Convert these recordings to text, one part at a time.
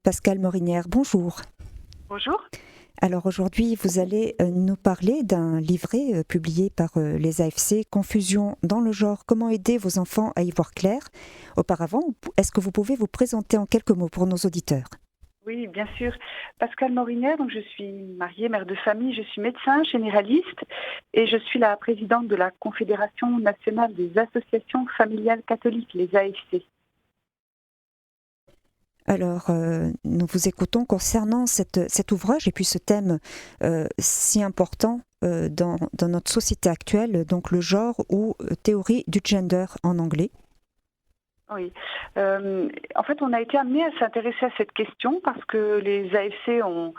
Pascale Morinière, bonjour. Bonjour. Alors aujourd'hui, vous allez nous parler d'un livret publié par les AFC, Confusion dans le genre, comment aider vos enfants à y voir clair. Auparavant, est-ce que vous pouvez vous présenter en quelques mots pour nos auditeurs ? Oui, bien sûr. Pascale Morinière, donc je suis mariée, mère de famille, je suis médecin généraliste et je suis la présidente de la Confédération nationale des associations familiales catholiques, les AFC. Alors, nous vous écoutons concernant cet ouvrage et puis ce thème si important dans notre société actuelle, donc le genre ou théorie du gender en anglais. Oui. En fait, on a été amené à s'intéresser à cette question parce que les AFC ont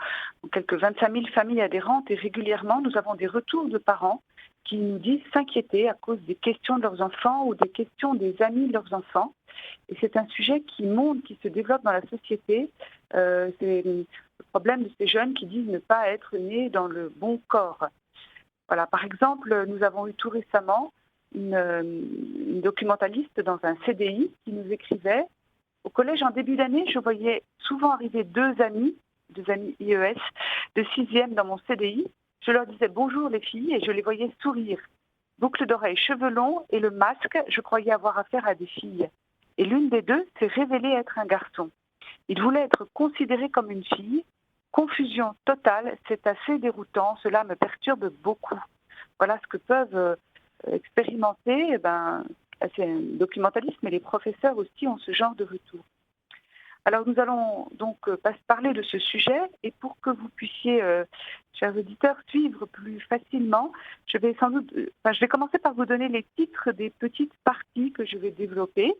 quelques 25 000 familles adhérentes et régulièrement, nous avons des retours de parents qui nous disent s'inquiéter à cause des questions de leurs enfants ou des questions des amis de leurs enfants. Et c'est un sujet qui monte, qui se développe dans la société. C'est le problème de ces jeunes qui disent ne pas être nés dans le bon corps. Voilà. Par exemple, nous avons eu tout récemment une documentaliste dans un CDI qui nous écrivait « Au collège, en début d'année, je voyais souvent arriver deux amis IES de 6e dans mon CDI. Je leur disais bonjour les filles et je les voyais sourire. Boucle d'oreilles, cheveux longs et le masque, je croyais avoir affaire à des filles. Et l'une des deux s'est révélée être un garçon. Il voulait être considéré comme une fille. Confusion totale, c'est assez déroutant, cela me perturbe beaucoup. » Voilà ce que peuvent expérimenter. C'est un documentaliste, mais les professeurs aussi ont ce genre de retour. Alors nous allons donc parler de ce sujet et pour que vous puissiez, chers auditeurs, suivre plus facilement, je vais commencer par vous donner les titres des petites parties que je vais développer,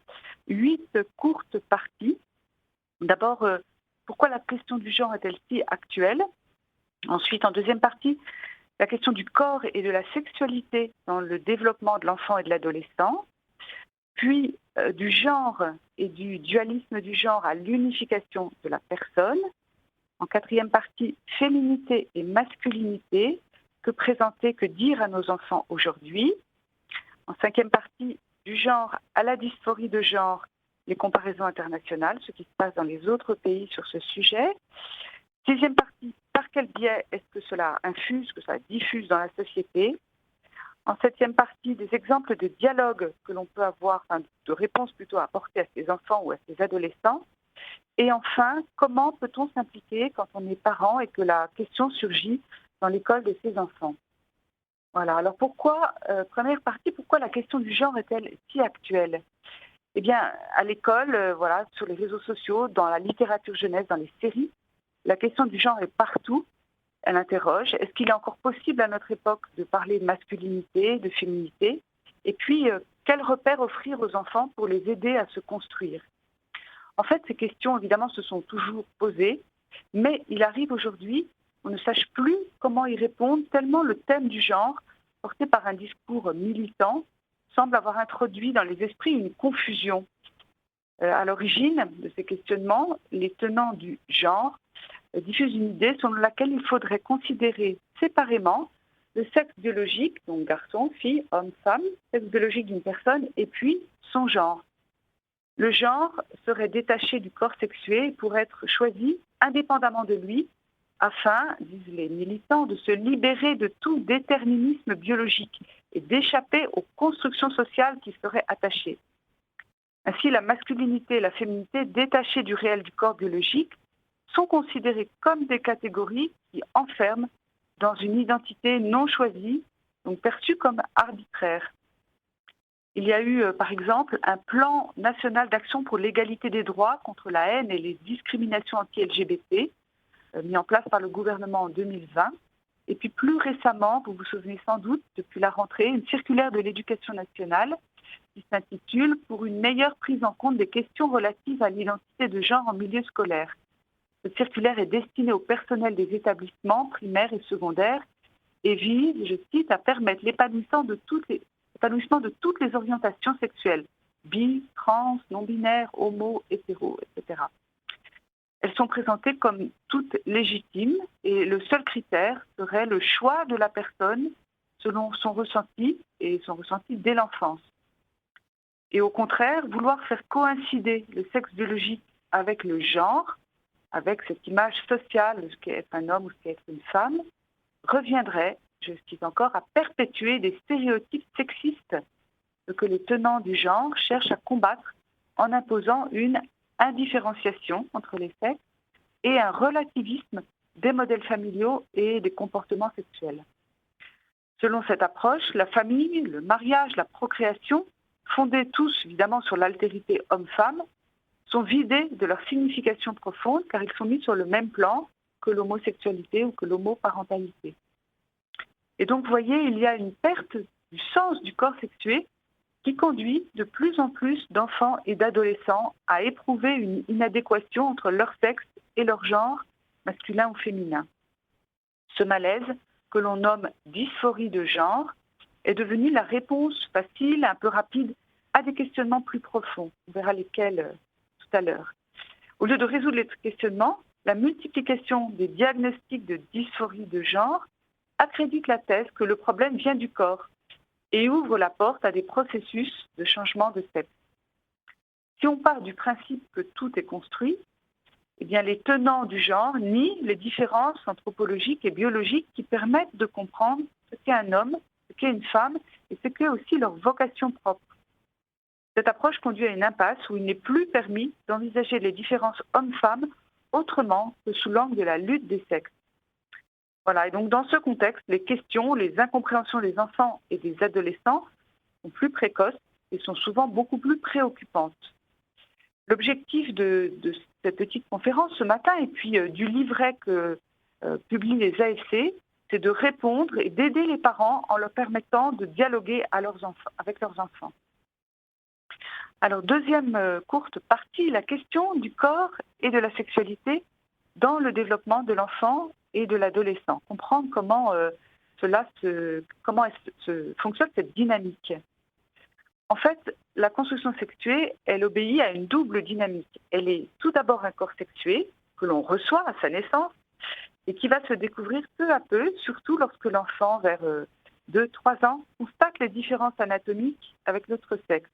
8 courtes parties. D'abord, pourquoi la question du genre est-elle si actuelle ? Ensuite, en deuxième partie, la question du corps et de la sexualité dans le développement de l'enfant et de l'adolescent. Puis du genre et du dualisme du genre à l'unification de la personne. En quatrième partie, féminité et masculinité, que présenter, que dire à nos enfants aujourd'hui. En cinquième partie, du genre à la dysphorie de genre, les comparaisons internationales, ce qui se passe dans les autres pays sur ce sujet. Sixième partie, par quel biais est-ce que cela infuse, que cela diffuse dans la société ? En septième partie, des exemples de dialogue que l'on peut avoir, de réponses plutôt à apporter à ses enfants ou à ses adolescents. Et enfin, comment peut-on s'impliquer quand on est parent et que la question surgit dans l'école de ses enfants ? Voilà. Alors première partie, pourquoi la question du genre est-elle si actuelle ? Eh bien, à l'école, sur les réseaux sociaux, dans la littérature jeunesse, dans les séries, la question du genre est partout. Elle interroge, est-ce qu'il est encore possible à notre époque de parler de masculinité, de féminité ? Et puis, quels repères offrir aux enfants pour les aider à se construire ? En fait, ces questions, évidemment, se sont toujours posées, mais il arrive aujourd'hui qu'on ne sache plus comment y répondre, tellement le thème du genre, porté par un discours militant, semble avoir introduit dans les esprits une confusion. À l'origine de ces questionnements, les tenants du genre diffuse une idée selon laquelle il faudrait considérer séparément le sexe biologique, donc garçon, fille, homme, femme, sexe biologique d'une personne, et puis son genre. Le genre serait détaché du corps sexué pour être choisi indépendamment de lui, afin, disent les militants, de se libérer de tout déterminisme biologique et d'échapper aux constructions sociales qui seraient attachées. Ainsi, la masculinité et la féminité, détachées du réel du corps biologique, sont considérées comme des catégories qui enferment dans une identité non choisie, donc perçue comme arbitraire. Il y a eu, par exemple, un plan national d'action pour l'égalité des droits contre la haine et les discriminations anti-LGBT, mis en place par le gouvernement en 2020. Et puis plus récemment, vous vous souvenez sans doute, depuis la rentrée, une circulaire de l'éducation nationale qui s'intitule « Pour une meilleure prise en compte des questions relatives à l'identité de genre en milieu scolaire ». Cette circulaire est destinée au personnel des établissements primaires et secondaires et vise, je cite, à permettre l'épanouissement de toutes les orientations sexuelles, bi, trans, non-binaires, homo, hétéro, etc. Elles sont présentées comme toutes légitimes et le seul critère serait le choix de la personne selon son ressenti et son ressenti dès l'enfance. Et au contraire, vouloir faire coïncider le sexe biologique avec le genre avec cette image sociale de ce qu'est être un homme ou ce qu'est être une femme, reviendrait, je cite encore, à perpétuer des stéréotypes sexistes que les tenants du genre cherchent à combattre en imposant une indifférenciation entre les sexes et un relativisme des modèles familiaux et des comportements sexuels. Selon cette approche, la famille, le mariage, la procréation, fondés tous évidemment sur l'altérité homme-femme, sont vidés de leur signification profonde car ils sont mis sur le même plan que l'homosexualité ou que l'homoparentalité. Et donc, vous voyez, il y a une perte du sens du corps sexué qui conduit de plus en plus d'enfants et d'adolescents à éprouver une inadéquation entre leur sexe et leur genre, masculin ou féminin. Ce malaise, que l'on nomme dysphorie de genre, est devenu la réponse facile, un peu rapide, à des questionnements plus profonds. On verra lesquels tout à l'heure. Au lieu de résoudre les questionnements, la multiplication des diagnostics de dysphorie de genre accrédite la thèse que le problème vient du corps et ouvre la porte à des processus de changement de sexe. Si on part du principe que tout est construit, eh bien les tenants du genre nient les différences anthropologiques et biologiques qui permettent de comprendre ce qu'est un homme, ce qu'est une femme et ce qu'est aussi leur vocation propre. Cette approche conduit à une impasse où il n'est plus permis d'envisager les différences hommes-femmes autrement que sous l'angle de la lutte des sexes. Voilà, et donc dans ce contexte, les questions, les incompréhensions des enfants et des adolescents sont plus précoces et sont souvent beaucoup plus préoccupantes. L'objectif de cette petite conférence ce matin et puis du livret que publient les AFC, c'est de répondre et d'aider les parents en leur permettant de dialoguer avec leurs enfants. Alors, deuxième courte partie, la question du corps et de la sexualité dans le développement de l'enfant et de l'adolescent. Comprendre comment fonctionne cette dynamique. En fait, la construction sexuée, elle obéit à une double dynamique. Elle est tout d'abord un corps sexué que l'on reçoit à sa naissance et qui va se découvrir peu à peu, surtout lorsque l'enfant, vers 2-3 ans, constate les différences anatomiques avec l'autre sexe.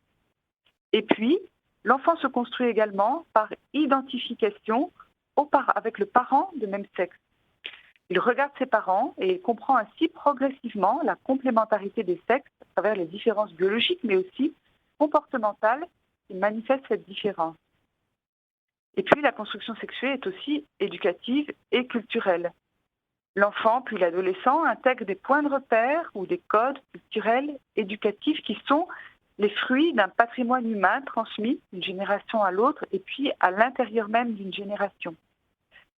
Et puis, l'enfant se construit également par identification avec le parent de même sexe. Il regarde ses parents et comprend ainsi progressivement la complémentarité des sexes à travers les différences biologiques, mais aussi comportementales qui manifestent cette différence. Et puis, la construction sexuée est aussi éducative et culturelle. L'enfant puis l'adolescent intègrent des points de repère ou des codes culturels, éducatifs qui sont les fruits d'un patrimoine humain transmis d'une génération à l'autre et puis à l'intérieur même d'une génération.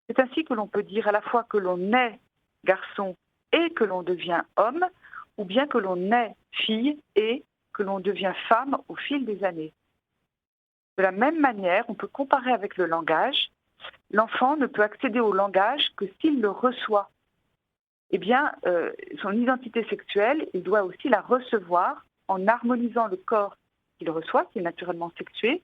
C'est ainsi que l'on peut dire à la fois que l'on naît garçon et que l'on devient homme, ou bien que l'on naît fille et que l'on devient femme au fil des années. De la même manière, on peut comparer avec le langage. L'enfant ne peut accéder au langage que s'il le reçoit. Eh bien, son identité sexuelle, il doit aussi la recevoir en harmonisant le corps qu'il reçoit, qui est naturellement sexué,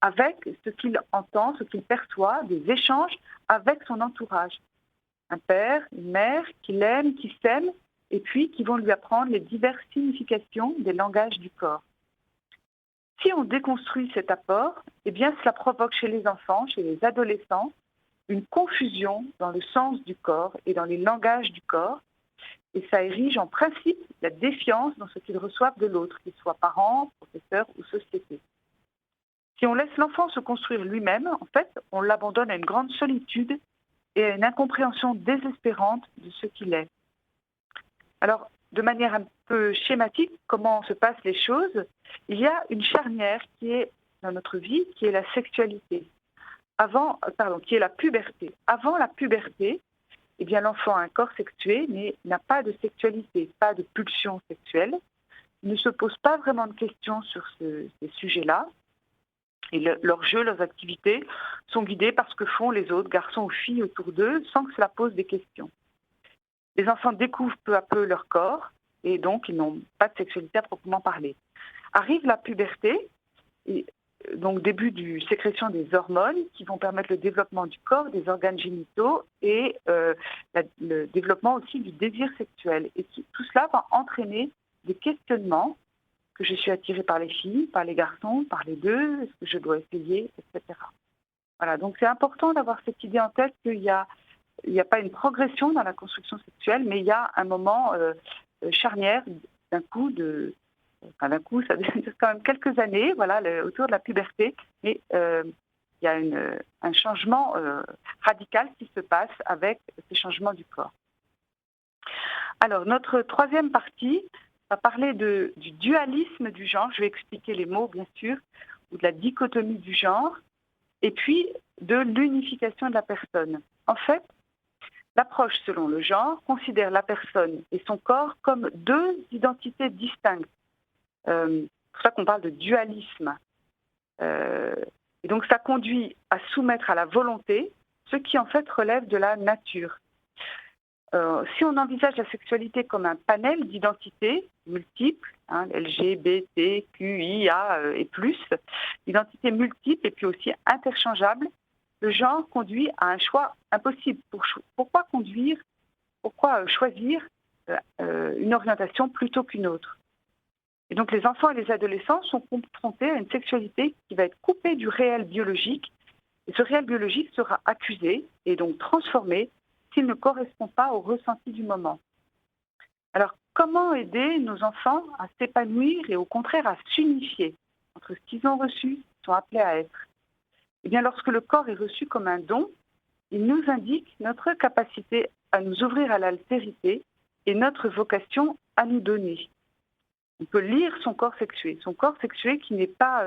avec ce qu'il entend, ce qu'il perçoit, des échanges avec son entourage. Un père, une mère qui l'aiment, qui s'aiment, et puis qui vont lui apprendre les diverses significations des langages du corps. Si on déconstruit cet apport, eh bien cela provoque chez les enfants, chez les adolescents, une confusion dans le sens du corps et dans les langages du corps, et ça érige en principe la défiance dans ce qu'ils reçoivent de l'autre, qu'il soit parents, professeurs ou société. Si on laisse l'enfant se construire lui-même, en fait, on l'abandonne à une grande solitude et à une incompréhension désespérante de ce qu'il est. Alors, de manière un peu schématique, comment se passent les choses? Il y a une charnière qui est dans notre vie, qui est la sexualité. Qui est la puberté. Avant la puberté, eh bien, l'enfant a un corps sexué, mais n'a pas de sexualité, pas de pulsion sexuelle. Il ne se pose pas vraiment de questions sur ces sujets-là. Et leurs jeux, leurs activités sont guidés par ce que font les autres garçons ou filles autour d'eux, sans que cela pose des questions. Les enfants découvrent peu à peu leur corps, et donc ils n'ont pas de sexualité à proprement parler. Arrive la puberté, et donc début du sécrétion des hormones qui vont permettre le développement du corps, des organes génitaux et le développement aussi du désir sexuel. Et tout cela va entraîner des questionnements, que je suis attirée par les filles, par les garçons, par les deux, est-ce que je dois essayer, etc. Voilà, donc c'est important d'avoir cette idée en tête qu'il y a pas une progression dans la construction sexuelle, mais il y a un moment charnière d'un coup, d'un coup, ça dure quand même quelques années, voilà, autour de la puberté, mais il y a un changement radical qui se passe avec ces changements du corps. Alors, notre troisième partie va parler du dualisme du genre. Je vais expliquer les mots, bien sûr, ou de la dichotomie du genre, et puis de l'unification de la personne. En fait, l'approche selon le genre considère la personne et son corps comme deux identités distinctes. C'est pour ça qu'on parle de dualisme. Et donc ça conduit à soumettre à la volonté ce qui en fait relève de la nature. Si on envisage la sexualité comme un panel d'identités multiples, LGBT, QIA et plus, d'identités multiples et puis aussi interchangeables, le genre conduit à un choix impossible. Pourquoi choisir une orientation plutôt qu'une autre? Et donc les enfants et les adolescents sont confrontés à une sexualité qui va être coupée du réel biologique, et ce réel biologique sera accusé et donc transformé s'il ne correspond pas au ressenti du moment. Alors, comment aider nos enfants à s'épanouir et au contraire à s'unifier entre ce qu'ils ont reçu, ce qu'ils sont appelés à être? Eh bien, lorsque le corps est reçu comme un don, il nous indique notre capacité à nous ouvrir à l'altérité et notre vocation à nous donner. On peut lire son corps sexué qui n'est pas,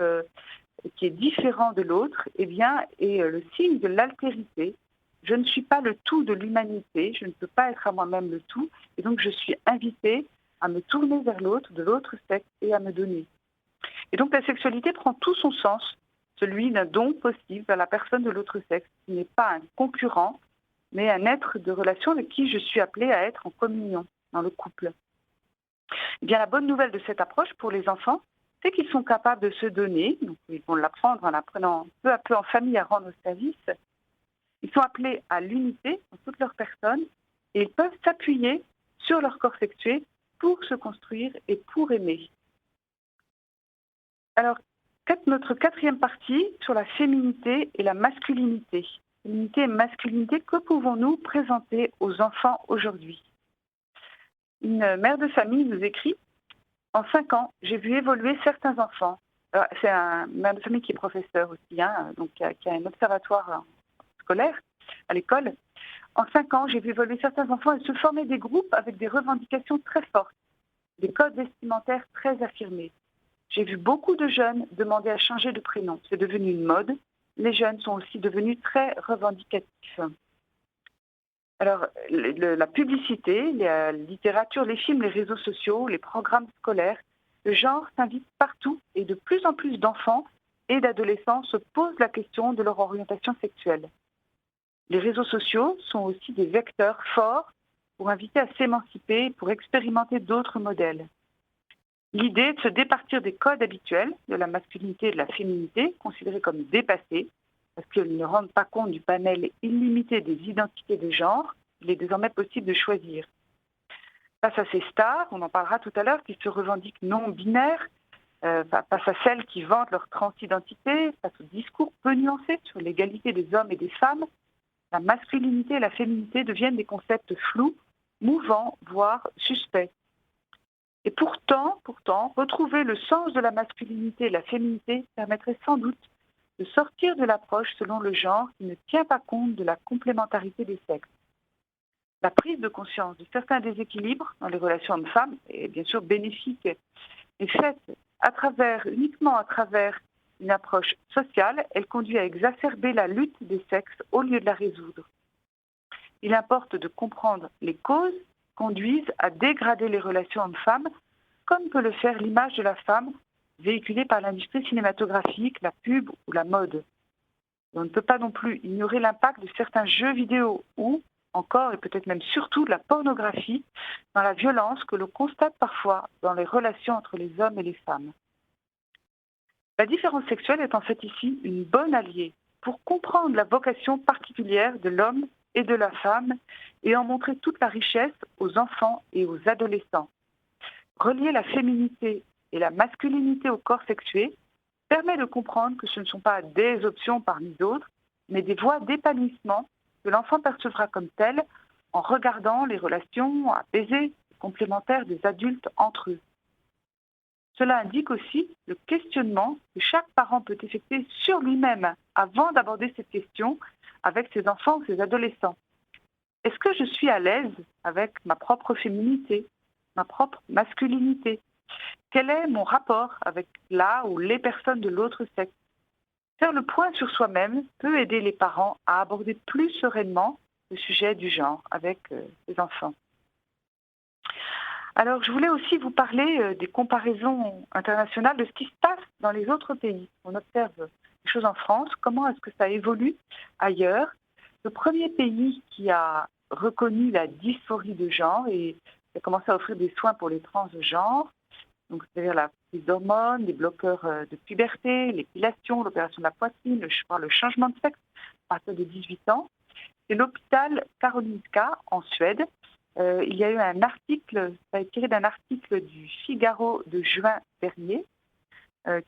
qui est différent de l'autre, eh bien, est le signe de l'altérité. Je ne suis pas le tout de l'humanité, je ne peux pas être à moi-même le tout, et donc je suis invitée à me tourner vers l'autre, de l'autre sexe, et à me donner. Et donc la sexualité prend tout son sens, celui d'un don possible vers la personne de l'autre sexe, qui n'est pas un concurrent, mais un être de relation avec qui je suis appelée à être en communion, dans le couple. Eh bien, la bonne nouvelle de cette approche pour les enfants, c'est qu'ils sont capables de se donner, donc ils vont l'apprendre en apprenant peu à peu en famille à rendre service. Ils sont appelés à l'unité dans toute leur personne et ils peuvent s'appuyer sur leur corps sexué pour se construire et pour aimer. Alors, notre quatrième partie sur la féminité et la masculinité. Féminité et masculinité, que pouvons-nous présenter aux enfants aujourd'hui? Une mère de famille nous écrit « En 5 ans, j'ai vu évoluer certains enfants. » C'est un mère de famille qui est professeur aussi, donc qui a un observatoire scolaire à l'école. En 5 ans, j'ai vu évoluer certains enfants et se former des groupes avec des revendications très fortes, des codes vestimentaires très affirmés. J'ai vu beaucoup de jeunes demander à changer de prénom. C'est devenu une mode. Les jeunes sont aussi devenus très revendicatifs. Alors, la publicité, la littérature, les films, les réseaux sociaux, les programmes scolaires, le genre s'invite partout et de plus en plus d'enfants et d'adolescents se posent la question de leur orientation sexuelle. Les réseaux sociaux sont aussi des vecteurs forts pour inviter à s'émanciper, pour expérimenter d'autres modèles. L'idée est de se départir des codes habituels de la masculinité et de la féminité, considérés comme dépassés, parce qu'ils ne rendent pas compte du panel illimité des identités de genre. Il est désormais possible de choisir. Face à ces stars, on en parlera tout à l'heure, qui se revendiquent non binaires, face à celles qui vantent leur transidentité, face au discours peu nuancé sur l'égalité des hommes et des femmes, la masculinité et la féminité deviennent des concepts flous, mouvants, voire suspects. Et pourtant, retrouver le sens de la masculinité et de la féminité permettrait sans doute de sortir de l'approche selon le genre qui ne tient pas compte de la complémentarité des sexes. La prise de conscience de certains déséquilibres dans les relations hommes-femmes est bien sûr bénéfique, mais faite uniquement à travers une approche sociale, elle conduit à exacerber la lutte des sexes au lieu de la résoudre. Il importe de comprendre les causes qui conduisent à dégrader les relations hommes-femmes, comme peut le faire l'image de la femme véhiculée par l'industrie cinématographique, la pub ou la mode. On ne peut pas non plus ignorer l'impact de certains jeux vidéo ou, encore et peut-être même surtout, de la pornographie dans la violence que l'on constate parfois dans les relations entre les hommes et les femmes. La différence sexuelle est en fait ici une bonne alliée pour comprendre la vocation particulière de l'homme et de la femme et en montrer toute la richesse aux enfants et aux adolescents. Relier la féminité et la masculinité au corps sexué permet de comprendre que ce ne sont pas des options parmi d'autres, mais des voies d'épanouissement que l'enfant percevra comme telles en regardant les relations apaisées, complémentaires des adultes entre eux. Cela indique aussi le questionnement que chaque parent peut effectuer sur lui-même avant d'aborder cette question avec ses enfants ou ses adolescents. Est-ce que je suis à l'aise avec ma propre féminité, ma propre masculinité? Quel est mon rapport avec la ou les personnes de l'autre sexe? Faire le point sur soi-même peut aider les parents à aborder plus sereinement le sujet du genre avec les enfants. Alors, je voulais aussi vous parler des comparaisons internationales de ce qui se passe dans les autres pays. On observe les choses en France, comment est-ce que ça évolue ailleurs. Le premier pays qui a reconnu la dysphorie de genre et qui a commencé à offrir des soins pour les transgenres, donc c'est-à-dire la prise d'hormones, les bloqueurs de puberté, l'épilation, l'opération de la poitrine, le changement de sexe à partir de 18 ans, c'est l'hôpital Karolinska en Suède. Il y a eu un article, ça a été tiré d'un article du Figaro de juin dernier,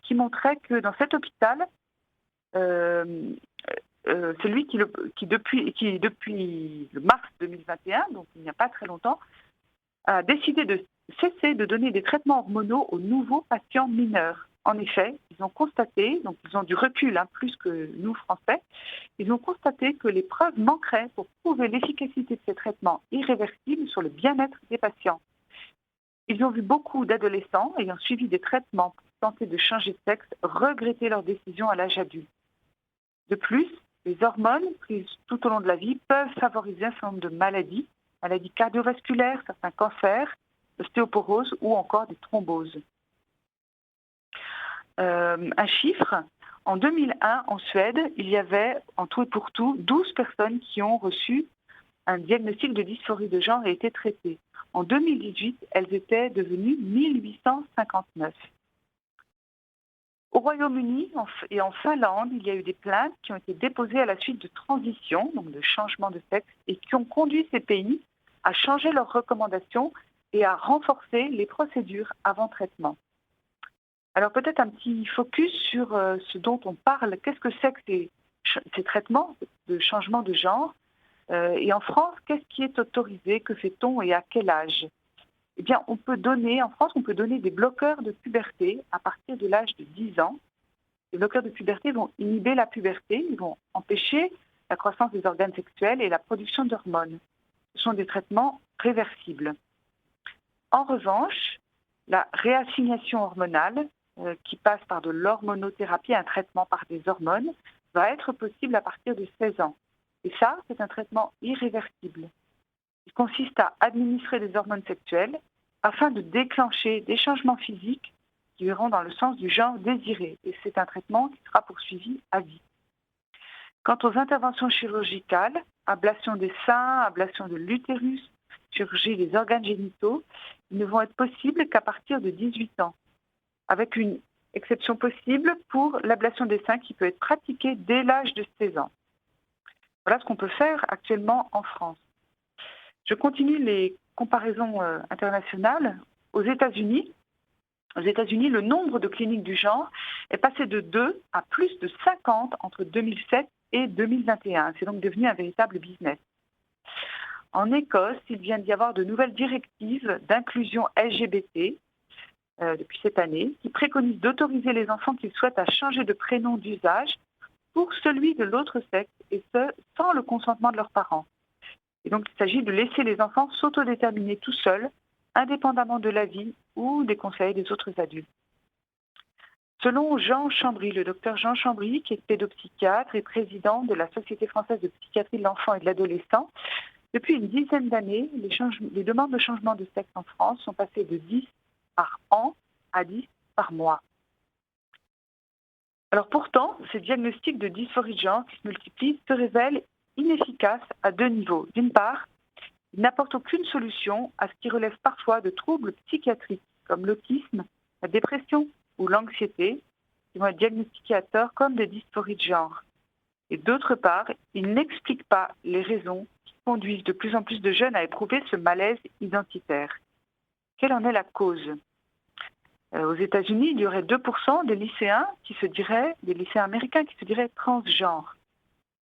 qui montrait que dans cet hôpital, celui qui depuis le mars 2021, donc il n'y a pas très longtemps, a décidé de cesser de donner des traitements hormonaux aux nouveaux patients mineurs. En effet, ils ont constaté, donc ils ont du recul plus que nous Français, ils ont constaté que les preuves manqueraient pour prouver l'efficacité de ces traitements irréversibles sur le bien-être des patients. Ils ont vu beaucoup d'adolescents ayant suivi des traitements pour tenter de changer de sexe regretter leur décision à l'âge adulte. De plus, les hormones prises tout au long de la vie peuvent favoriser un certain nombre de maladies cardiovasculaires, certains cancers, l'ostéoporose ou encore des thromboses. Un chiffre, en 2001 en Suède, il y avait en tout et pour tout 12 personnes qui ont reçu un diagnostic de dysphorie de genre et été traitées. En 2018, elles étaient devenues 1859. Au Royaume-Uni et en Finlande, il y a eu des plaintes qui ont été déposées à la suite de transitions, donc de changements de sexe, et qui ont conduit ces pays à changer leurs recommandations et à renforcer les procédures avant traitement. Alors peut-être un petit focus sur ce dont on parle. Qu'est-ce que c'est que ces traitements de changement de genre? Et en France, qu'est-ce qui est autorisé? Que fait-on et à quel âge? Eh bien, en France, on peut donner des bloqueurs de puberté à partir de l'âge de 10 ans. Les bloqueurs de puberté vont inhiber la puberté, ils vont empêcher la croissance des organes sexuels et la production d'hormones. Ce sont des traitements réversibles. En revanche, la réassignation hormonale, qui passe par de l'hormonothérapie, un traitement par des hormones, va être possible à partir de 16 ans. Et ça, c'est un traitement irréversible. Il consiste à administrer des hormones sexuelles afin de déclencher des changements physiques qui iront dans le sens du genre désiré. Et c'est un traitement qui sera poursuivi à vie. Quant aux interventions chirurgicales, ablation des seins, ablation de l'utérus, chirurgie des organes génitaux, ils ne vont être possibles qu'à partir de 18 ans, avec une exception possible pour l'ablation des seins qui peut être pratiquée dès l'âge de 16 ans. Voilà ce qu'on peut faire actuellement en France. Je continue les comparaisons internationales. Aux États-Unis, le nombre de cliniques du genre est passé de 2 à plus de 50 entre 2007 et 2021. C'est donc devenu un véritable business. En Écosse, il vient d'y avoir de nouvelles directives d'inclusion LGBT depuis cette année qui préconisent d'autoriser les enfants qui souhaitent à changer de prénom d'usage pour celui de l'autre sexe, et ce, sans le consentement de leurs parents. Et donc, il s'agit de laisser les enfants s'autodéterminer tout seuls, indépendamment de l'avis ou des conseils des autres adultes. Selon Jean Chambry, le docteur Jean Chambry, qui est pédopsychiatre et président de la Société française de psychiatrie de l'enfant et de l'adolescent, depuis une dizaine d'années, les demandes de changement de sexe en France sont passées de 10 par an à 10 par mois. Alors pourtant, ces diagnostics de dysphorie de genre qui se multiplient se révèlent inefficaces à deux niveaux. D'une part, ils n'apportent aucune solution à ce qui relève parfois de troubles psychiatriques comme l'autisme, la dépression ou l'anxiété, qui vont être diagnostiqués à tort comme des dysphories de genre. Et d'autre part, ils n'expliquent pas les raisons qui conduisent de plus en plus de jeunes à éprouver ce malaise identitaire. Quelle en est la cause ? Aux États-Unis, il y aurait 2% des lycéens américains qui se diraient transgenres.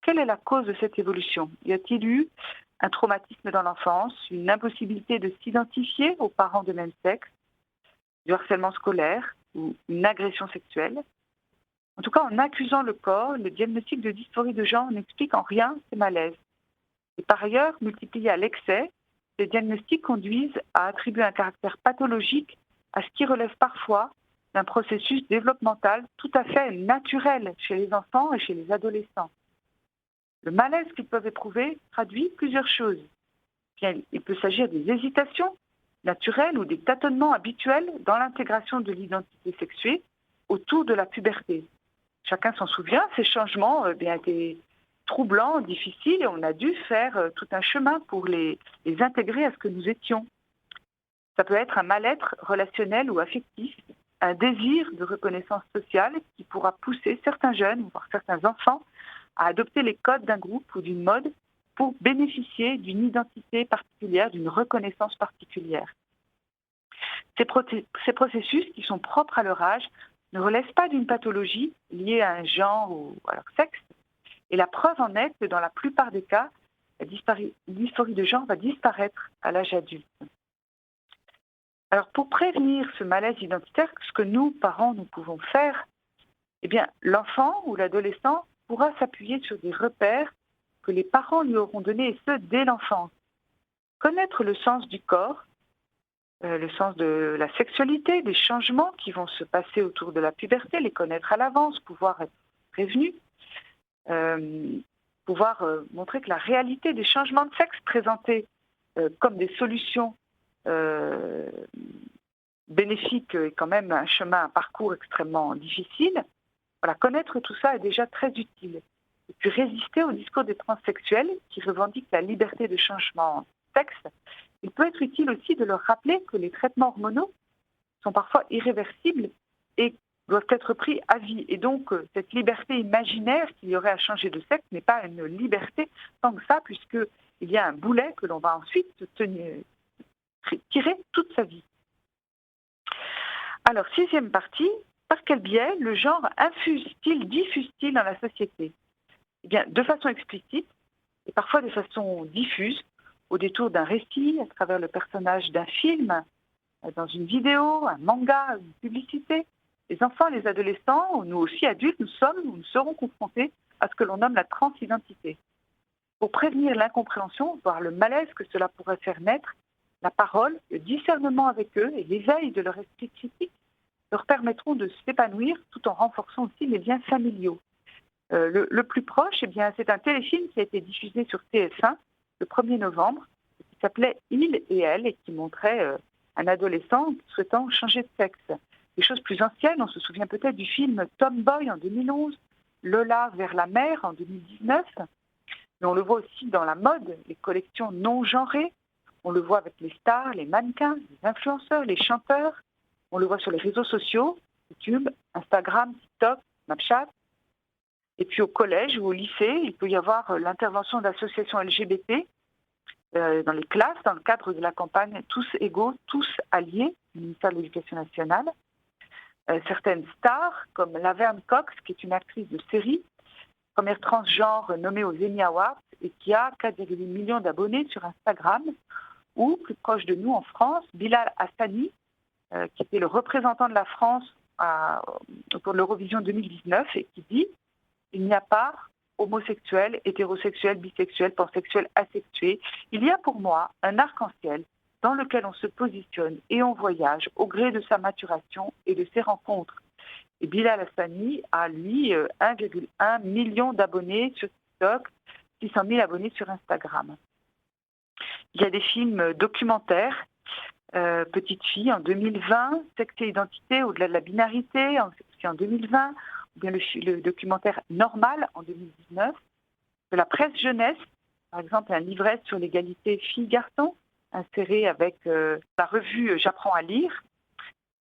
quelle est la cause de cette évolution? Y a-t-il eu un traumatisme dans l'enfance, une impossibilité de s'identifier aux parents de même sexe, du harcèlement scolaire ou une agression sexuelle? En tout cas, en accusant le corps, le diagnostic de dysphorie de genre n'explique en rien ces malaises. Et par ailleurs, multipliés à l'excès, ces diagnostics conduisent à attribuer un caractère pathologique à ce qui relève parfois d'un processus développemental tout à fait naturel chez les enfants et chez les adolescents. Le malaise qu'ils peuvent éprouver traduit plusieurs choses. Bien, il peut s'agir des hésitations naturelles ou des tâtonnements habituels dans l'intégration de l'identité sexuée autour de la puberté. Chacun s'en souvient, ces changements étaient troublants, difficiles, et on a dû faire tout un chemin pour les intégrer à ce que nous étions. Ça peut être un mal-être relationnel ou affectif, un désir de reconnaissance sociale qui pourra pousser certains jeunes, voire certains enfants, à adopter les codes d'un groupe ou d'une mode pour bénéficier d'une identité particulière, d'une reconnaissance particulière. Ces processus, qui sont propres à leur âge, ne relèvent pas d'une pathologie liée à un genre ou à leur sexe. Et la preuve en est que dans la plupart des cas, la dysphorie de genre va disparaître à l'âge adulte. Alors pour prévenir ce malaise identitaire, ce que nous, parents, nous pouvons faire, l'enfant ou l'adolescent pourra s'appuyer sur des repères que les parents lui auront donnés, et ce, dès l'enfance. Connaître le sens du corps, le sens de la sexualité, des changements qui vont se passer autour de la puberté, les connaître à l'avance, pouvoir être prévenu, pouvoir montrer que la réalité des changements de sexe présentés comme des solutions bénéfiques est quand même un chemin, un parcours extrêmement difficile. Voilà, connaître tout ça est déjà très utile. Et puis résister au discours des transsexuels qui revendiquent la liberté de changement de sexe. Il peut être utile aussi de leur rappeler que les traitements hormonaux sont parfois irréversibles et doivent être pris à vie. Et donc, cette liberté imaginaire qu'il y aurait à changer de sexe n'est pas une liberté tant que ça, puisqu'il y a un boulet que l'on va ensuite tirer toute sa vie. Alors, 6e partie, par quel biais le genre infuse-t-il, diffuse-t-il dans la société? De façon explicite et parfois de façon diffuse, au détour d'un récit, à travers le personnage d'un film, dans une vidéo, un manga, une publicité. Les enfants, les adolescents, ou nous aussi adultes, nous sommes ou nous serons confrontés à ce que l'on nomme la transidentité. Pour prévenir l'incompréhension, voire le malaise que cela pourrait faire naître, la parole, le discernement avec eux et l'éveil de leur esprit critique leur permettront de s'épanouir tout en renforçant aussi les liens familiaux. Le plus proche, c'est un téléfilm qui a été diffusé sur TF1 le 1er novembre, qui s'appelait « Il et elle » et qui montrait un adolescent souhaitant changer de sexe. Des choses plus anciennes, on se souvient peut-être du film « Tomboy » en 2011, « Lola vers la mer » en 2019, mais on le voit aussi dans la mode, les collections non genrées, on le voit avec les stars, les mannequins, les influenceurs, les chanteurs, on le voit sur les réseaux sociaux, YouTube, Instagram, TikTok, Snapchat. Et puis au collège ou au lycée, il peut y avoir l'intervention d'associations LGBT dans les classes, dans le cadre de la campagne Tous égaux, tous alliés, du ministère de l'Éducation nationale. Certaines stars, comme Laverne Cox, qui est une actrice de série, première transgenre nommée aux Emmy Awards et qui a 4,8 millions d'abonnés sur Instagram, ou plus proche de nous en France, Bilal Hassani, qui était le représentant de la France pour l'Eurovision 2019 et qui dit « Il n'y a pas homosexuel, hétérosexuel, bisexuel, pansexuel, asexué. Il y a pour moi un arc-en-ciel dans lequel on se positionne et on voyage au gré de sa maturation et de ses rencontres. » Et Bilal Hassani a, lui, 1,1 million d'abonnés sur TikTok, 600 000 abonnés sur Instagram. Il y a des films documentaires, Petite fille en 2020, Sexe et identité au-delà de la binarité, aussi en 2020, ou bien le documentaire Normal en 2019. De la presse jeunesse, par exemple un livret sur l'égalité filles-garçons, inséré avec la revue J'apprends à lire.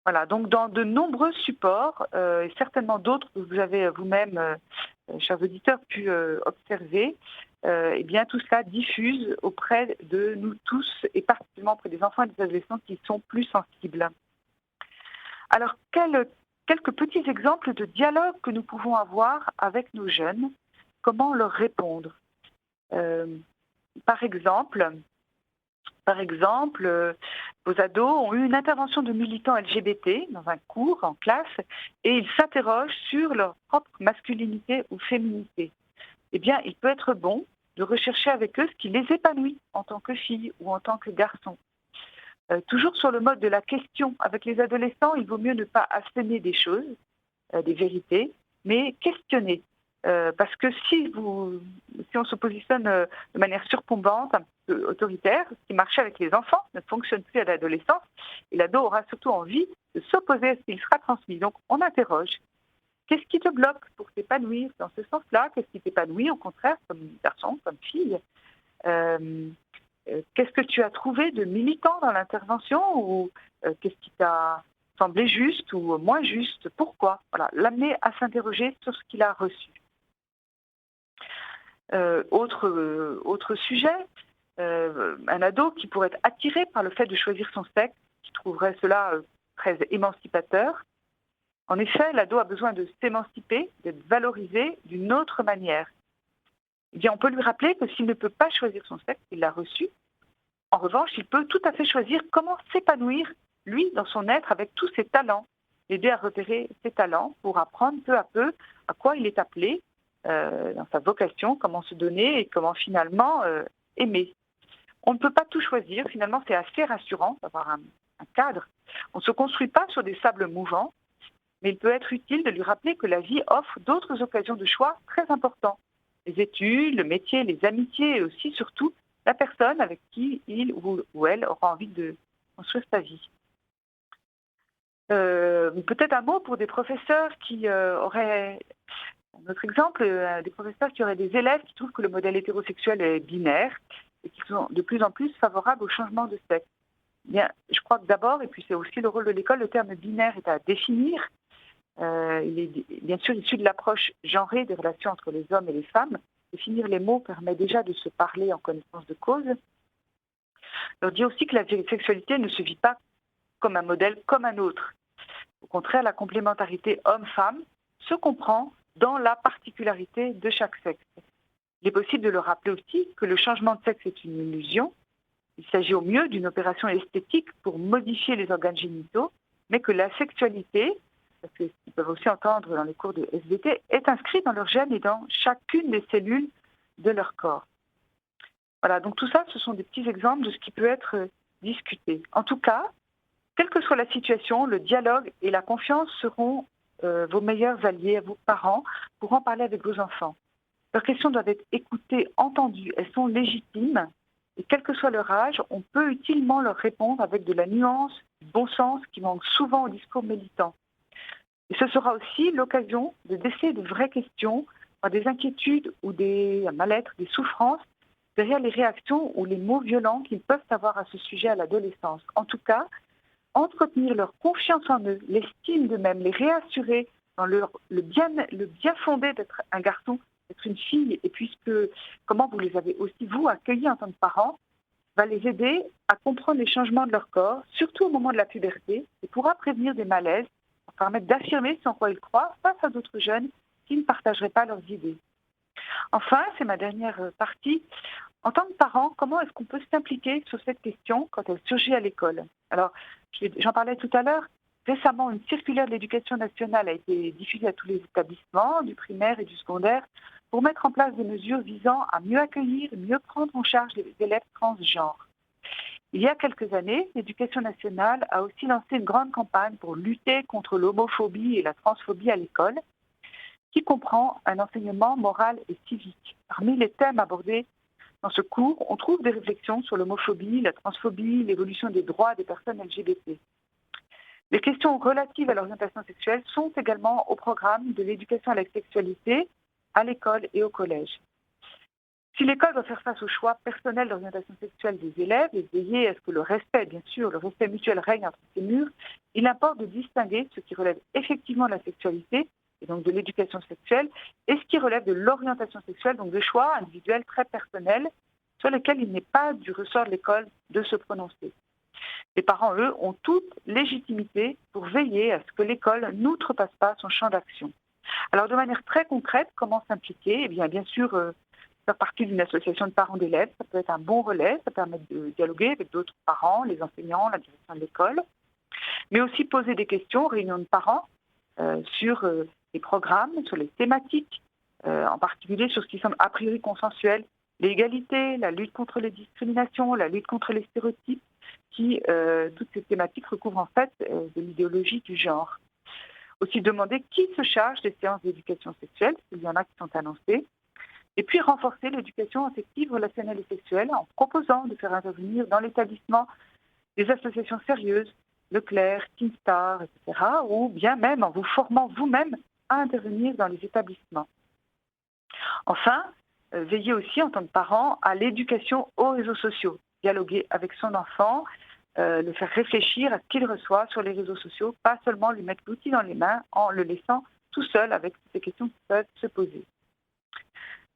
Voilà, donc dans de nombreux supports, et certainement d'autres que vous avez vous-même, chers auditeurs, pu observer, tout ça diffuse auprès de nous tous, et particulièrement auprès des enfants et des adolescents qui sont plus sensibles. Alors, quelques petits exemples de dialogue que nous pouvons avoir avec nos jeunes comment leur répondre. Par exemple, vos ados ont eu une intervention de militants LGBT dans un cours en classe et ils s'interrogent sur leur propre masculinité ou féminité. Eh bien, il peut être bon de rechercher avec eux ce qui les épanouit en tant que filles ou en tant que garçons. Toujours sur le mode de la question, avec les adolescents, il vaut mieux ne pas asséner des choses, des vérités, mais questionner. Parce que si on se positionne de manière surplombante, un peu autoritaire, ce qui marchait avec les enfants ne fonctionne plus à l'adolescence, et l'ado aura surtout envie de s'opposer à ce qu'il sera transmis. Donc on interroge. Qu'est-ce qui te bloque pour t'épanouir dans ce sens-là? Qu'est-ce qui t'épanouit au contraire comme garçon, comme fille? Qu'est-ce que tu as trouvé de militant dans l'intervention ou qu'est-ce qui t'a semblé juste ou moins juste? Pourquoi? Voilà, l'amener à s'interroger sur ce qu'il a reçu. Autre sujet, un ado qui pourrait être attiré par le fait de choisir son sexe, qui trouverait cela très émancipateur. En effet, l'ado a besoin de s'émanciper, d'être valorisé d'une autre manière. Eh bien, on peut lui rappeler que s'il ne peut pas choisir son sexe, il l'a reçu. En revanche, il peut tout à fait choisir comment s'épanouir, lui, dans son être, avec tous ses talents, l'aider à repérer ses talents pour apprendre peu à peu à quoi il est appelé, dans sa vocation, comment se donner et comment finalement aimer. On ne peut pas tout choisir, finalement c'est assez rassurant d'avoir un cadre. On ne se construit pas sur des sables mouvants, mais il peut être utile de lui rappeler que la vie offre d'autres occasions de choix très importants. Les études, le métier, les amitiés et aussi surtout la personne avec qui il ou elle aura envie de construire sa vie. Peut-être un mot pour des professeurs qui auraient... Notre exemple, des professeurs qui auraient des élèves qui trouvent que le modèle hétérosexuel est binaire et qui sont de plus en plus favorables au changement de sexe. Bien, je crois que d'abord, et puis c'est aussi le rôle de l'école, le terme binaire est à définir. Il est bien sûr issu de l'approche genrée des relations entre les hommes et les femmes. Définir les mots permet déjà de se parler en connaissance de cause. On dit aussi que la sexualité ne se vit pas comme un modèle comme un autre. Au contraire, la complémentarité homme-femme se comprend dans la particularité de chaque sexe. Il est possible de le rappeler aussi que le changement de sexe est une illusion. Il s'agit au mieux d'une opération esthétique pour modifier les organes génitaux, mais que la sexualité, parce qu'ils peuvent aussi entendre dans les cours de SVT, est inscrite dans leur gène et dans chacune des cellules de leur corps. Voilà, donc tout ça, ce sont des petits exemples de ce qui peut être discuté. En tout cas, quelle que soit la situation, le dialogue et la confiance seront vos meilleurs alliés, vos parents, pour en parler avec vos enfants. Leurs questions doivent être écoutées, entendues, elles sont légitimes, et quel que soit leur âge, on peut utilement leur répondre avec de la nuance, du bon sens qui manque souvent au discours militant. Et ce sera aussi l'occasion de laisser de vraies questions, des inquiétudes ou des mal-être, des souffrances, derrière les réactions ou les mots violents qu'ils peuvent avoir à ce sujet à l'adolescence. En tout cas, entretenir leur confiance en eux, l'estime d'eux-mêmes, les réassurer dans le bien fondé d'être un garçon, d'être une fille, et puisque comment vous les avez aussi, vous, accueillis en tant que parents, va les aider à comprendre les changements de leur corps, surtout au moment de la puberté, et pourra prévenir des malaises, pour permettre d'affirmer ce en quoi ils croient face à d'autres jeunes qui ne partageraient pas leurs idées. Enfin, c'est ma dernière partie. En tant que parent, comment est-ce qu'on peut s'impliquer sur cette question quand elle surgit à l'école? Alors, j'en parlais tout à l'heure. Récemment, une circulaire de l'Éducation nationale a été diffusée à tous les établissements, du primaire et du secondaire, pour mettre en place des mesures visant à mieux accueillir et mieux prendre en charge les élèves transgenres. Il y a quelques années, l'Éducation nationale a aussi lancé une grande campagne pour lutter contre l'homophobie et la transphobie à l'école, qui comprend un enseignement moral et civique. Parmi les thèmes abordés dans ce cours, on trouve des réflexions sur l'homophobie, la transphobie, l'évolution des droits des personnes LGBT. Les questions relatives à l'orientation sexuelle sont également au programme de l'éducation à la sexualité à l'école et au collège. Si l'école doit faire face au choix personnel d'orientation sexuelle des élèves et veiller à ce que le respect, bien sûr, le respect mutuel règne entre ces murs, il importe de distinguer ce qui relève effectivement de la sexualité et donc de l'éducation sexuelle, et ce qui relève de l'orientation sexuelle, donc de choix individuels très personnels sur lesquels il n'est pas du ressort de l'école de se prononcer. Les parents, eux, ont toute légitimité pour veiller à ce que l'école n'outrepasse pas son champ d'action. Alors de manière très concrète, comment s'impliquer? Eh bien sûr, faire partie d'une association de parents d'élèves, ça peut être un bon relais, ça permet de dialoguer avec d'autres parents, les enseignants, la direction de l'école, mais aussi poser des questions, réunions de parents, sur les programmes, sur les thématiques, en particulier sur ce qui semble a priori consensuel, l'égalité, la lutte contre les discriminations, la lutte contre les stéréotypes, toutes ces thématiques recouvrent en fait de l'idéologie du genre. Aussi demander qui se charge des séances d'éducation sexuelle, s'il y en a qui sont annoncées, et puis renforcer l'éducation affective, relationnelle et sexuelle en proposant de faire intervenir dans l'établissement des associations sérieuses, Leclerc, Kinstar, etc., ou bien même en vous formant vous-même à intervenir dans les établissements. Enfin, veiller aussi en tant que parent à l'éducation aux réseaux sociaux, dialoguer avec son enfant, le faire réfléchir à ce qu'il reçoit sur les réseaux sociaux, pas seulement lui mettre l'outil dans les mains en le laissant tout seul avec toutes ces questions qui peuvent se poser.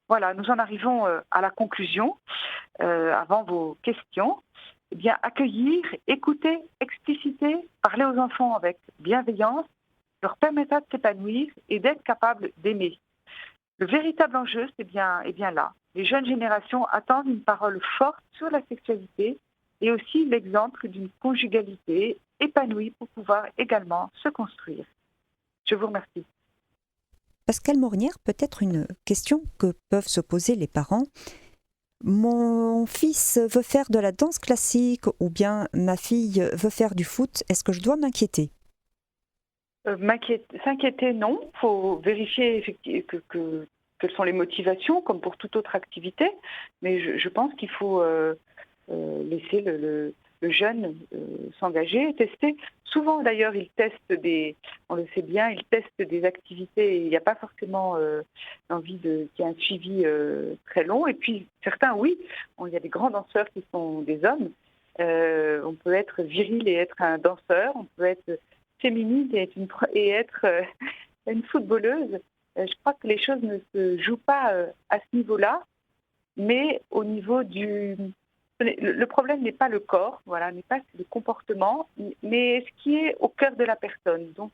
Voilà, nous en arrivons à la conclusion, avant vos questions. Eh bien, accueillir, écouter, expliciter, parler aux enfants avec bienveillance, leur permettra de s'épanouir et d'être capables d'aimer. Le véritable enjeu, c'est bien là. Les jeunes générations attendent une parole forte sur la sexualité et aussi l'exemple d'une conjugalité épanouie pour pouvoir également se construire. Je vous remercie. Pascal Mornière, peut-être une question que peuvent se poser les parents. Mon fils veut faire de la danse classique ou bien ma fille veut faire du foot. Est-ce que je dois m'inquiéter? S'inquiéter, non. Il faut vérifier effectivement quelles sont les motivations, comme pour toute autre activité. Mais je pense qu'il faut laisser le jeune s'engager, tester. Souvent, d'ailleurs, on le sait bien, ils testent des activités et il n'y a pas forcément l'envie qu'il y ait un suivi très long. Et puis, certains, oui, il y a des grands danseurs qui sont des hommes. On peut être viril et être un danseur, on peut être féminine et être une footballeuse. Je crois que les choses ne se jouent pas à ce niveau-là, mais au niveau du... Le problème n'est pas le corps, voilà, n'est pas le comportement, mais ce qui est au cœur de la personne. Donc,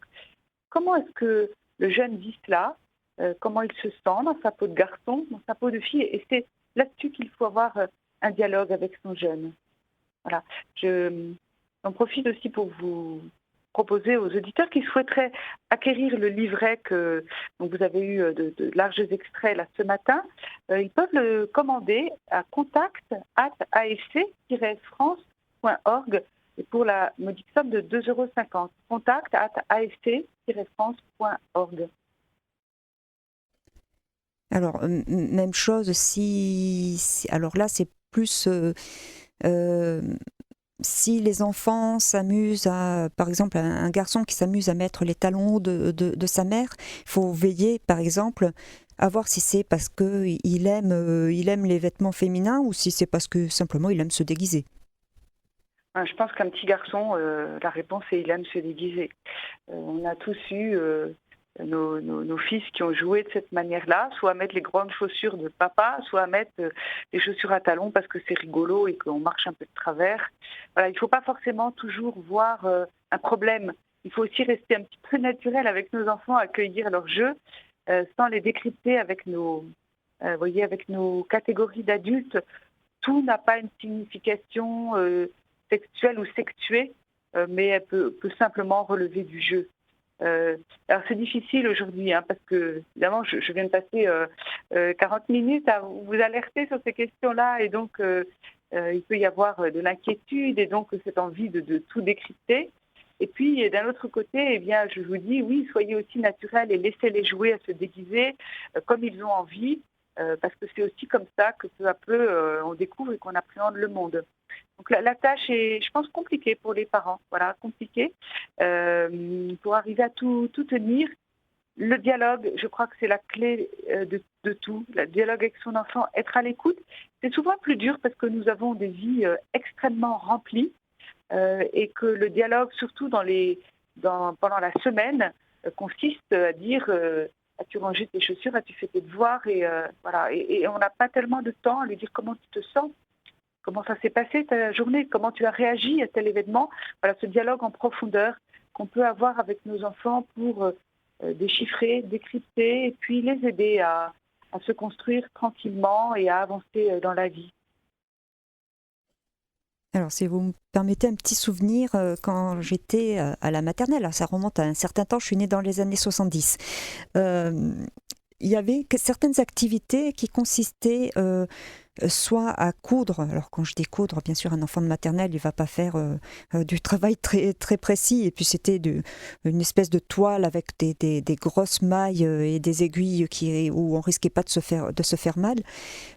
comment est-ce que le jeune vit cela? Comment il se sent dans sa peau de garçon, dans sa peau de fille? Et c'est là-dessus qu'il faut avoir un dialogue avec son jeune. Voilà. J'en profite aussi pour vous proposer aux auditeurs qui souhaiteraient acquérir le livret dont vous avez eu de larges extraits là ce matin. Ils peuvent le commander à contact@afc-france.org et pour la modique somme de 2,50 €. contact@afc-france.org. Alors, même chose, alors là, c'est plus... si les enfants s'amusent par exemple, un garçon qui s'amuse à mettre les talons de sa mère, il faut veiller, par exemple, à voir si c'est parce qu'il aime les vêtements féminins ou si c'est parce que simplement il aime se déguiser. Je pense qu'un petit garçon, la réponse est il aime se déguiser. On a tous eu nos fils qui ont joué de cette manière-là, soit à mettre les grandes chaussures de papa, soit à mettre les chaussures à talons parce que c'est rigolo et qu'on marche un peu de travers. Voilà, il ne faut pas forcément toujours voir un problème. Il faut aussi rester un petit peu naturel avec nos enfants, accueillir leurs jeux sans les décrypter avec avec nos catégories d'adultes. Tout n'a pas une signification sexuelle ou sexuée, mais elle peut simplement relever du jeu. Alors c'est difficile aujourd'hui parce que évidemment je viens de passer 40 minutes à vous alerter sur ces questions-là et donc il peut y avoir de l'inquiétude et donc cette envie de tout décrypter. Et puis d'un autre côté, eh bien je vous dis oui, soyez aussi naturels et laissez-les jouer à se déguiser comme ils ont envie parce que c'est aussi comme ça que peu à peu on découvre et qu'on appréhende le monde. Donc la tâche est, je pense, compliquée pour les parents. Voilà, compliquée pour arriver à tout tenir. Le dialogue, je crois que c'est la clé de tout. Le dialogue avec son enfant, être à l'écoute. C'est souvent plus dur parce que nous avons des vies extrêmement remplies et que le dialogue, surtout pendant la semaine, consiste à dire as-tu rangé tes chaussures, as-tu fait tes devoirs et voilà. Et on n'a pas tellement de temps à lui dire comment tu te sens. Comment ça s'est passé ta journée? Comment tu as réagi à tel événement? Voilà, ce dialogue en profondeur qu'on peut avoir avec nos enfants pour déchiffrer, décrypter, et puis les aider à se construire tranquillement et à avancer dans la vie. Alors, si vous me permettez un petit souvenir, quand j'étais à la maternelle, alors ça remonte à un certain temps, je suis née dans les années 70. Il y avait certaines activités qui consistaient soit à coudre. Alors quand je dis coudre, bien sûr, un enfant de maternelle, il ne va pas faire du travail très, très précis. Et puis c'était une espèce de toile avec des grosses mailles et des aiguilles où on risquait pas de se faire mal.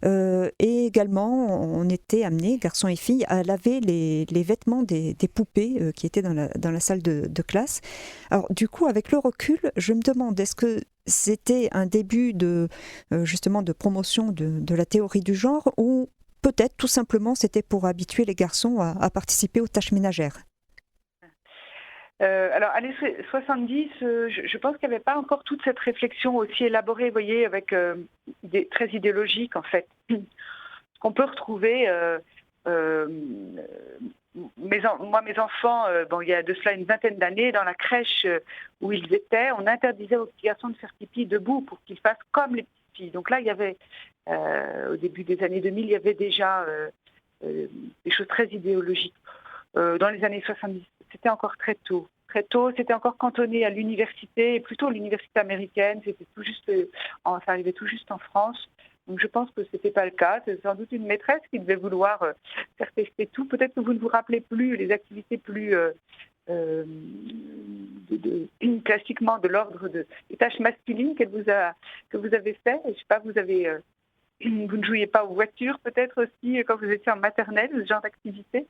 Et également, on était amenés, garçons et filles, à laver les vêtements des poupées qui étaient dans la salle de classe. Alors du coup, avec le recul, je me demande, est-ce que c'était un début justement de promotion de la théorie du genre, ou peut-être tout simplement c'était pour habituer les garçons à participer aux tâches ménagères? Alors, années 70, je pense qu'il n'y avait pas encore toute cette réflexion aussi élaborée, vous voyez, avec très idéologique en fait. Ce qu'on peut retrouver, euh, moi, mes enfants, il y a de cela une vingtaine d'années, dans la crèche où ils étaient, on interdisait aux petits garçons de faire pipi debout pour qu'ils fassent comme les petites filles. Donc là, il y avait, au début des années 2000, il y avait déjà des choses très idéologiques. Dans les années 70, c'était encore très tôt. Très tôt, c'était encore cantonné à l'université, et plutôt l'université américaine. C'était tout juste, ça arrivait tout juste en France. Donc je pense que ce n'était pas le cas. C'est sans doute une maîtresse qui devait vouloir faire tester tout. Peut-être que vous ne vous rappelez plus les activités plus classiquement de l'ordre des tâches masculines que vous avez fait. Je sais pas, vous ne jouiez pas aux voitures peut-être aussi quand vous étiez en maternelle, ce genre d'activité?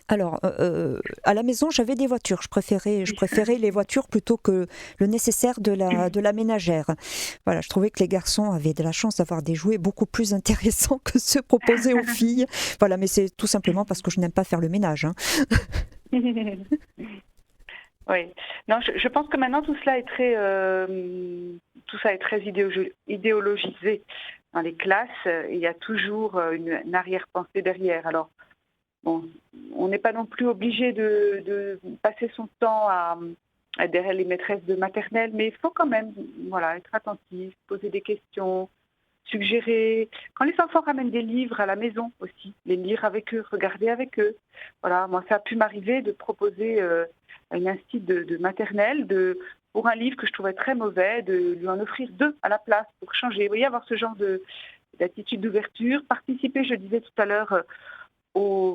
Alors, à la maison, j'avais des voitures. Je préférais les voitures plutôt que le nécessaire de la ménagère. Voilà, je trouvais que les garçons avaient de la chance d'avoir des jouets beaucoup plus intéressants que ceux proposés aux filles. Voilà, mais c'est tout simplement parce que je n'aime pas faire le ménage, hein. Oui. Non, je pense que maintenant tout ça est très idéologisé dans les classes. Il y a toujours une arrière-pensée derrière. Alors, bon, on n'est pas non plus obligé de passer son temps derrière les maîtresses de maternelle, mais il faut quand même, voilà, être attentif, poser des questions, suggérer. Quand les enfants ramènent des livres à la maison aussi, les lire avec eux, regarder avec eux. Voilà, moi ça a pu m'arriver de proposer à une institut de maternelle pour un livre que je trouvais très mauvais, de lui en offrir 2 à la place pour changer. Vous voyez, avoir ce genre d'attitude d'ouverture, participer, je disais tout à l'heure, bien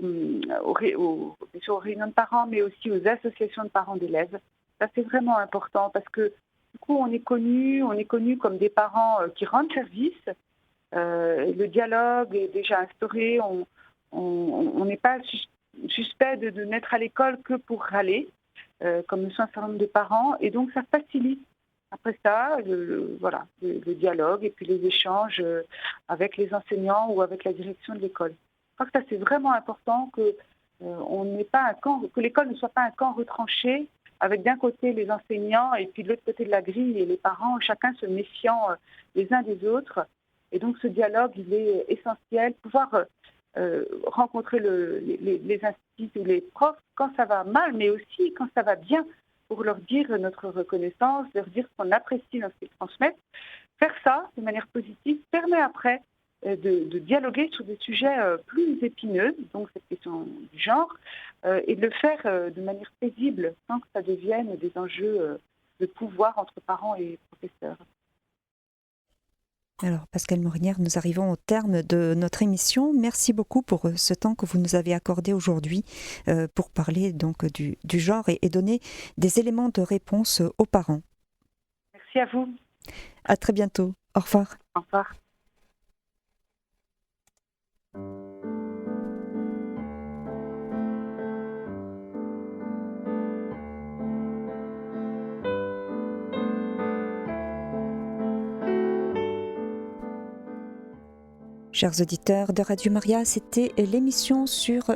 sûr, aux réunions de parents, mais aussi aux associations de parents d'élèves. Ça, c'est vraiment important parce que du coup, on est connu comme des parents qui rendent service. Le dialogue est déjà instauré. On n'est pas suspect de n'être à l'école que pour râler, comme le sont un certain nombre de parents. Et donc, ça facilite après ça, le dialogue et puis les échanges avec les enseignants ou avec la direction de l'école. Je crois que ça, c'est vraiment important que l'école ne soit pas un camp retranché avec d'un côté les enseignants et puis de l'autre côté de la grille et les parents, chacun se méfiant les uns des autres. Et donc ce dialogue, il est essentiel. Pouvoir rencontrer les instituts ou les profs quand ça va mal, mais aussi quand ça va bien, pour leur dire notre reconnaissance, leur dire qu'on apprécie ce qu'ils transmettent. Faire ça de manière positive permet après de dialoguer sur des sujets plus épineux, donc cette question du genre, et de le faire de manière paisible, sans que ça devienne des enjeux de pouvoir entre parents et professeurs. Alors, Pascale Morinière, nous arrivons au terme de notre émission. Merci beaucoup pour ce temps que vous nous avez accordé aujourd'hui pour parler donc du genre et donner des éléments de réponse aux parents. Merci à vous. À très bientôt. Au revoir. Au revoir. Chers auditeurs de Radio Maria, c'était l'émission sur